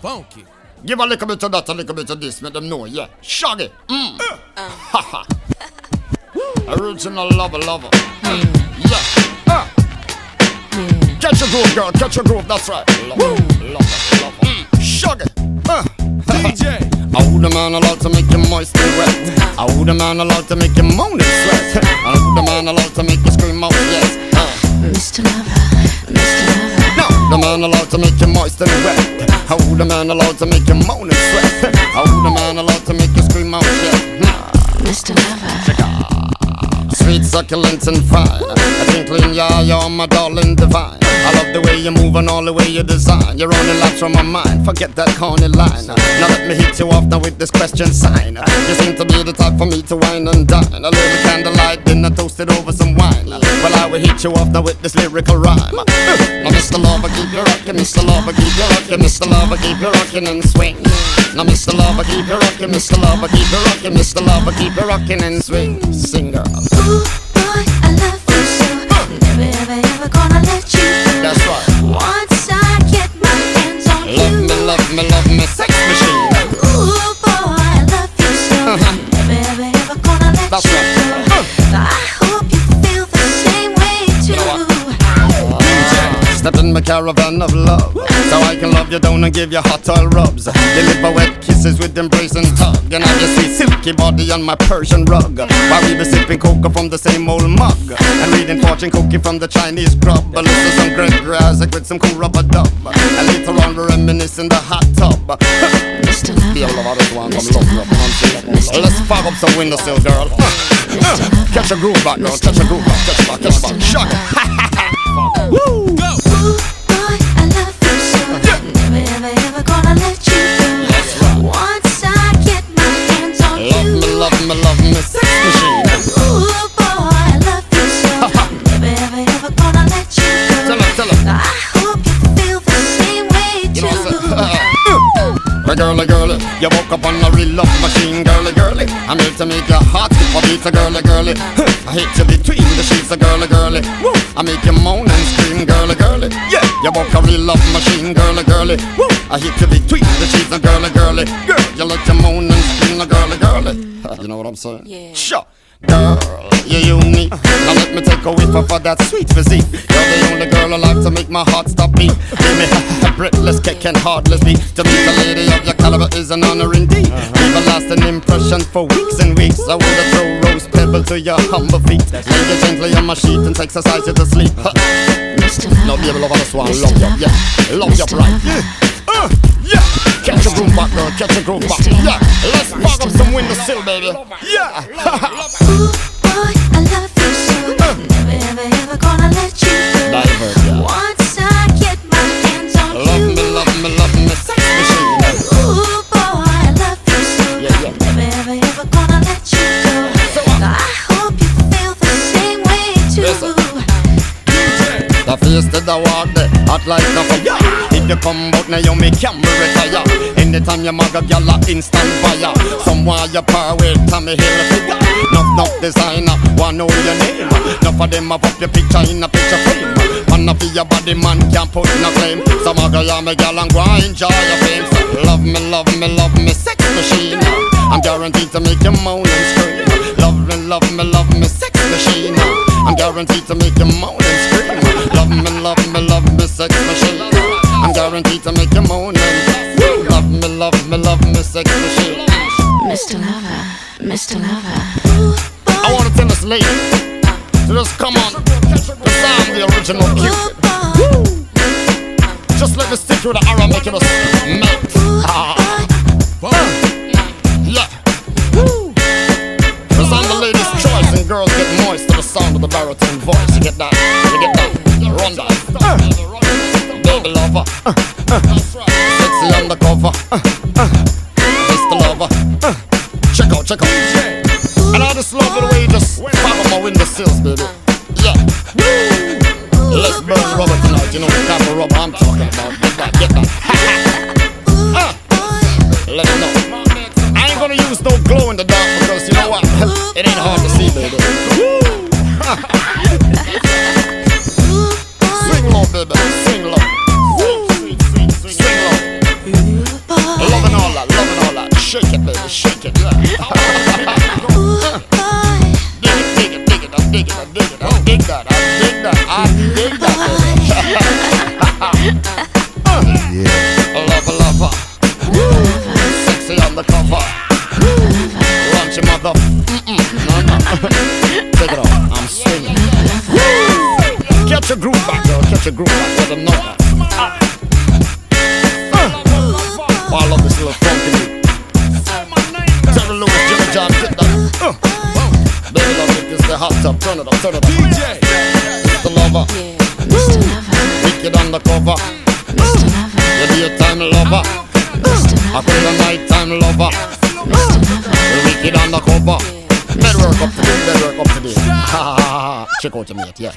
Funky. Give a little bit of that, a little bit of this, make them know, yeah. Shaggy. Haha. Original lover. Yeah. Catch your groove, girl, catch your groove, that's right. Lover. Shaggy. DJ. Oh, the man allowed to make you moist and wet. Oh, the man allowed to make you moan and sweat. Oh, the man allowed to make you scream out, yes. Mr. Lover, Mr. Lover. No, the man allowed to make you moist and wet. Oh, the man allowed to make you moan and sweat. Oh, the man allowed to make you scream out, yes. Mr. Lover. Sweet, succulent and fine. A twinkling, yeah, you're my darling divine. I love the way you move and all the way you design. You're only lights from my mind, forget that corny line. Now let me hit you off now with this question sign. You seem to be the type for me to wine and dine. A little candlelight, dinner toasted over some wine. Well, I will hit you off now with this lyrical rhyme. Now Mr. Lover, keep you rockin', Mr. Lover, keep you rockin', Mr. Lover, keep you rockin' and swing. Now Mr. Lover, keep you rockin', Mr. Lover, keep you rockin', Mr. Lover, keep you rockin' and swing. Sing, girl. Ooh, boy, I love you so. Never, ever gonna let you go. That's right. Once I get my hands on you. Love me, sex machine. Ooh, boy, I love you so. Never, ever gonna let That's you right. go. I hope you feel the same way too. Step in my caravan of love, so I can love you down and give you hot oil rubs. Deliver wet kisses with embrace and tug, and have your sweet silky body on my Persian rug, while we be sipping cocoa from the same old mug, and reading fortune cookie from the Chinese grub. Listen to some great Isaac with some cool rubber dub, and later on we reminisce in the hot tub. Mr. Lover, Feel the hottest one, let's fog up some windowsill, girl. Catch a groove back, girl, catch a groove back, catch a back, shock it. Woo! Go! ooh, boy, I love you so. Never, ever gonna let you go. Once I get my hands on you. Love me, sex machine. Ooh, boy, I love you so. Never, ever gonna let you go. Tell her. I hope you feel the same way You know what too. I'm saying? Girly, you woke up on a real love machine, girly. I'm here to make your heart skip a beat, girly. I hit you between the sheets, girly. Woo. I make you moan and scream, girly. Yeah, you woke a real love machine, girly. Woo. I hit you between the sheets, girly. Girl, you let you moan and scream, girly. You know what I'm saying? Yeah. Sure. Girl, you're unique. Now let me take a whiff of that sweet physique. You're the only girl alive to make my heart stop beat. Give me a breathless kick and heartless beat. To meet a lady of your caliber is an honor indeed. Leave a lasting impression for weeks and weeks. I wanna throw rose pebble to your humble feet. Lay you gently on my sheet and exercise you to sleep. Mr. No Lover, baby, love this one, Mr. love you, Lover, yeah, love you Mr. right, Lover. yeah. Catch a groove back, girl, catch a groove back, Mr. yeah. Let's fog up some windowsill, baby, yeah. Ooh, boy, I love you so. Never, ever gonna let you go. Diver, yeah. Once I get my hands on you. Love me, sex machine. Ooh, boy, I love you so. Yeah. Never, ever gonna let you go. I hope you feel the same way too. Listen. The face to the walk there, hot like a fire. If you come out now, you make camera retire. Anytime you mag a gyal a instant fire. Someone you par with Tommy Hill figure. Enough designer, wanna know your name. Enough of them have up your picture in a picture frame. Man of your body man can't put no claim. Some mag a ya me gyal and go enjoy your fame. So love me, sex machine. I'm guaranteed to make you moan and scream. Love me, sex machine. I'm guaranteed to make you moan and scream. Love me, sex machine. I'm guaranteed to make you moan and scream. Love me, sex machine. Mr. Lover. I wanna tell this lady to just come on, cause I'm the original Cupid. Just let me stick with the arrow, making us melt. Yeah. Cause I'm the lady's choice and girls get moist to the sound of the baritone voice. You get that? Run that. Baby lover, sexy undercover, Mr. Lover, check out. And I just love the way you just pop on my windowsills, baby. Yeah. Let's burn rubber tonight. You know the type of rubber I'm talking about. Get that. Let me know. I ain't gonna use no glow in the dark because you know what? It ain't hard to see, baby. Swing low, baby. Swing low. Swing low. wicked, yeah. Ooh, boy, Dig it, dig it, I dig it, I dig it, I dig that, I dig that, I dig that. Yeah. Lover, sexy on the cover. Launch your mother. No. Take it off, I'm swinging. Catch your groove back, girl, catch your groove back. Let them know that. Oh, I love this little funky beat. Terry Lewis, Jimmy John, get that. Baby, love it, this is the hot tub. Turn it up, turn it up. DJ. Mr. Lover, Mr. Lover, wicked undercover. Mr. Lover, You daytime lover, Mr. I call you nighttime lover. Mr. Lover, You wicked undercover. Better work up today, better work up today. Ha ha ha ha. Check out your mate, yeah.